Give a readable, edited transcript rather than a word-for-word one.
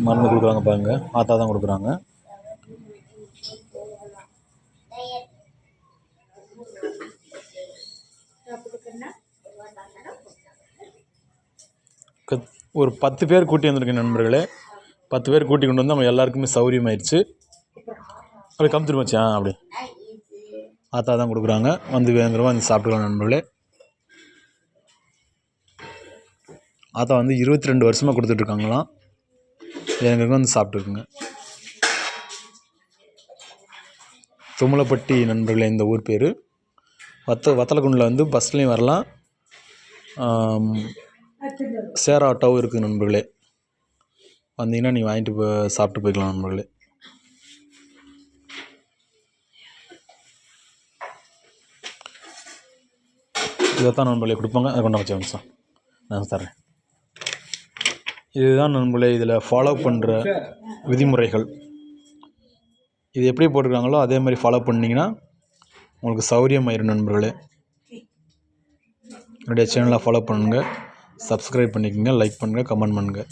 மருந்து கொடுக்குறாங்க பாருங்க, ஆத்தா தான் கொடுக்குறாங்க. ஒரு 10 பேர் கூட்டி வந்திருக்கேன் நண்பர்களே. 10 பேர் கூட்டி கொண்டு வந்து நம்ம எல்லாருக்குமே சௌரியமாயிடுச்சு. அப்படி கமுத்திட்டு வச்சா அப்படி ஆத்தா தான் கொடுக்குறாங்க. வந்து வேணுங்கிறவங்க வந்து சாப்பிட்டுக்கலாம் நண்பர்களே. ஆத்தா வந்து 22 வருஷமாக கொடுத்துட்ருக்காங்களாம். வேணுங்கிறவங்க வந்து சாப்பிட்டுக்குங்க. தும்மலப்பட்டி நண்பர்களே இந்த ஊர் பேர். வத்தலக்குண்டில் வந்து பஸ்லேயும் வரலாம், சேர் ஆட்டோவும் இருக்குது நண்பர்களே. வந்தீங்கன்னா நீங்கள் வாங்கிட்டு சாப்பிட்டு போய்க்கலாம் நண்பர்களே. இதைத்தான் நண்பர்களே கொடுப்பாங்க. அதை கொண்டு வச்ச நிமிஷம் நான் தரேன். இதுதான் நண்பர்களே இதில் ஃபாலோ பண்ணுற விதிமுறைகள். இது எப்படி போட்டிருக்காங்களோ அதே மாதிரி ஃபாலோ பண்ணிங்கன்னா உங்களுக்கு சௌரியமாயிரும் நண்பர்களே. என்னுடைய சேனலை ஃபாலோ பண்ணுங்கள், சப்ஸ்கிரைப் பண்ணிக்கோங்க, லைக் பண்ணுங்கள், கமெண்ட் பண்ணுங்கள்.